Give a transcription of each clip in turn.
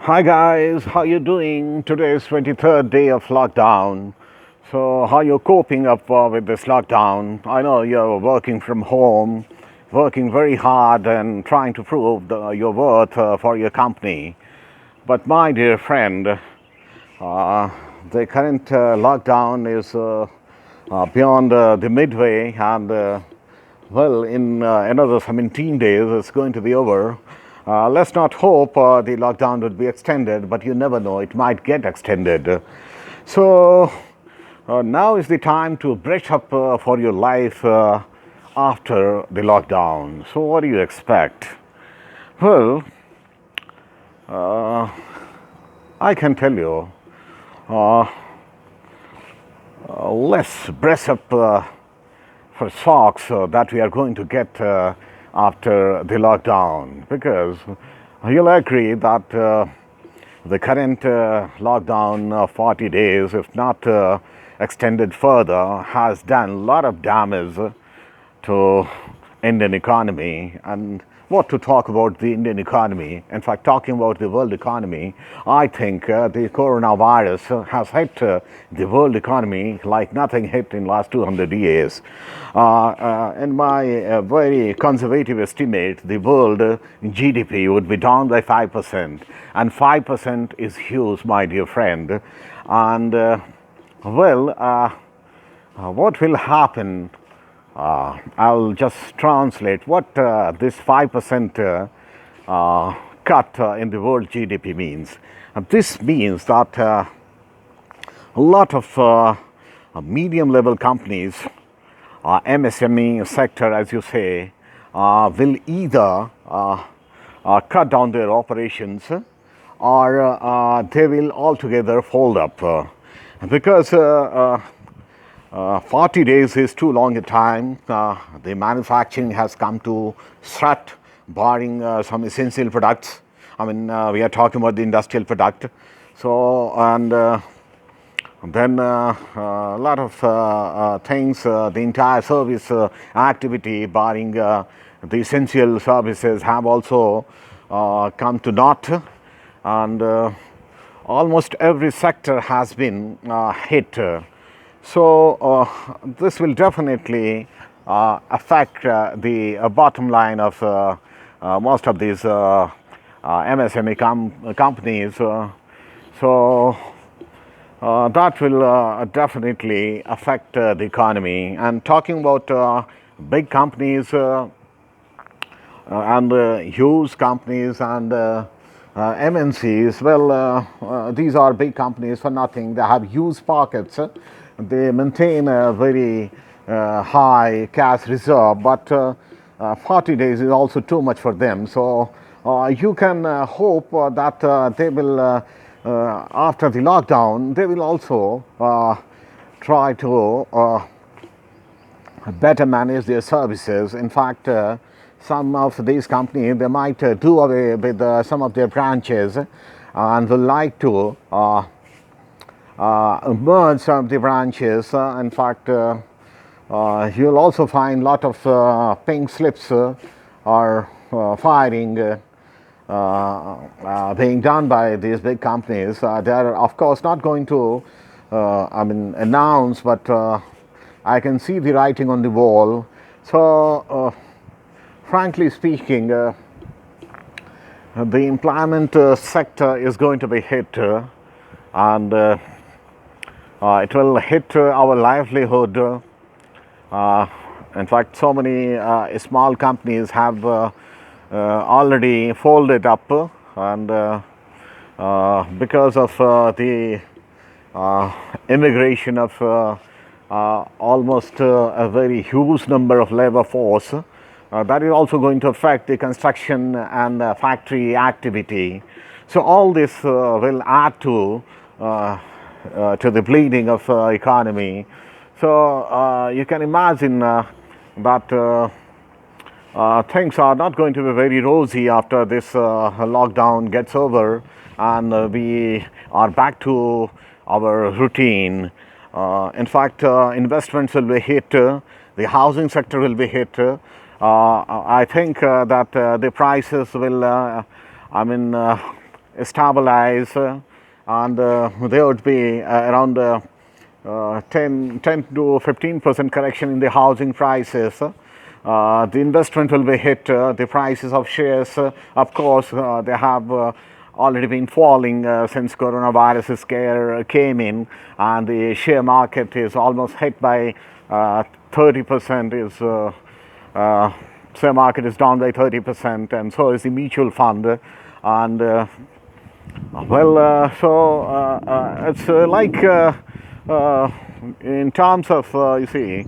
Hi guys, how you doing? Today is 23rd day of lockdown. So how you coping up with this lockdown? I know you're working from home, working very hard and trying to prove your worth for your company. But my dear friend, uh, the current lockdown is beyond the midway and well, in another 17 days, it's going to be over. Let's not hope the lockdown would be extended, but you never know, it might get extended. So now is the time to brush up for your life after the lockdown. So, what do you expect? Well, I can tell you, let's brush up for socks that we are going to get after the lockdown, because you'll agree that the current lockdown of 40 days, if not extended further, has done a lot of damage to Indian economy. And what to talk about the Indian economy, in fact talking about the world economy, I think the coronavirus has hit the world economy like nothing hit in last 200 years. In my very conservative estimate, the world GDP would be down by 5%, and 5% is huge, my dear friend. And what will happen? I'll just translate what this 5% cut in the world GDP means. This means that a lot of medium level companies, MSME sector, as you say, will either cut down their operations or they will altogether fold up. Because 40 days is too long a time. The manufacturing has come to shut, barring some essential products. I mean, we are talking about the industrial product. So, and then a lot of things, the entire service activity, barring the essential services, have also come to naught. And almost every sector has been hit. So this will definitely affect the bottom line of most of these MSME companies. So that will definitely affect the economy. And talking about big companies and huge companies and MNCs, well, these are big companies for nothing. They have huge pockets. They maintain a very high cash reserve, but 40 days is also too much for them. So you can hope that they will, after the lockdown, they will also try to better manage their services. In fact, some of these companies, they might do away with some of their branches and would like to merge some of the branches. In fact, you'll also find a lot of pink slips or firing being done by these big companies. They are, of course, not going to, announce, but I can see the writing on the wall. So, frankly speaking, the employment sector is going to be hit, and it will hit our livelihood. In fact, so many small companies have already folded up, and because of the immigration of almost a very huge number of labor force, that is also going to affect the construction and factory activity. So all this will add to the bleeding of economy. So you can imagine that things are not going to be very rosy after this lockdown gets over, and we are back to our routine. In fact, investments will be hit, the housing sector will be hit. I think that the prices will, stabilize, and there would be around 10 to 15% correction in the housing prices. The investment will be hit. The prices of shares, of course, they have already been falling since coronavirus scare came in, and the share market is almost hit by 30%. Share market is down by 30%, and so is the mutual fund. And it's like in terms of you see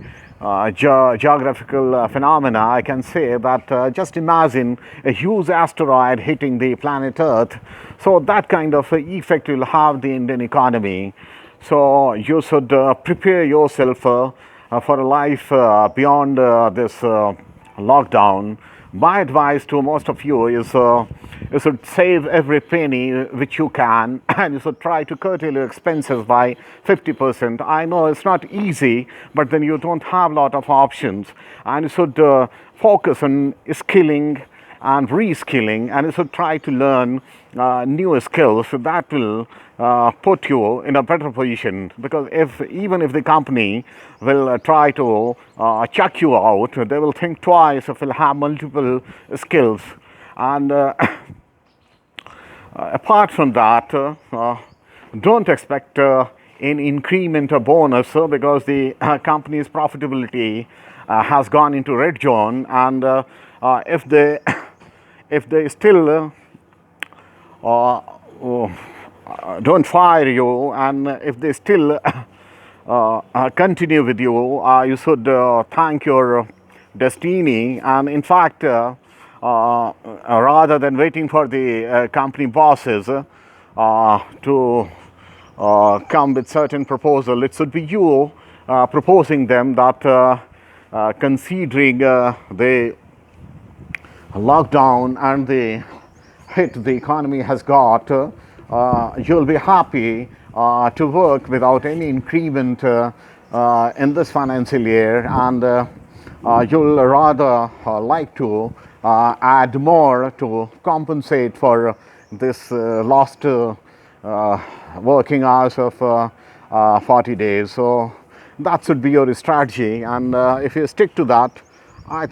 geographical phenomena, I can say that just imagine a huge asteroid hitting the planet Earth. So that kind of effect will have the Indian economy. So you should prepare yourself for a life beyond this lockdown. My advice to most of you is you should save every penny which you can, and you should try to curtail your expenses by 50%. I know it's not easy, but then you don't have a lot of options, and you should focus on skilling and reskilling, and you should try to learn new skills that will put you in a better position. Because even if the company will try to chuck you out, they will think twice if you'll have multiple skills. And apart from that, don't expect an increment or bonus because the company's profitability has gone into red zone, and if they still don't fire you, and if they still continue with you, you should thank your destiny. And in fact, rather than waiting for the company bosses to come with certain proposal, it should be you proposing them that considering the lockdown and the hit the economy has got, you'll be happy to work without any increment in this financial year, and you'll rather like to add more to compensate for this lost working hours of 40 days. So that should be your strategy, and if you stick to that, I think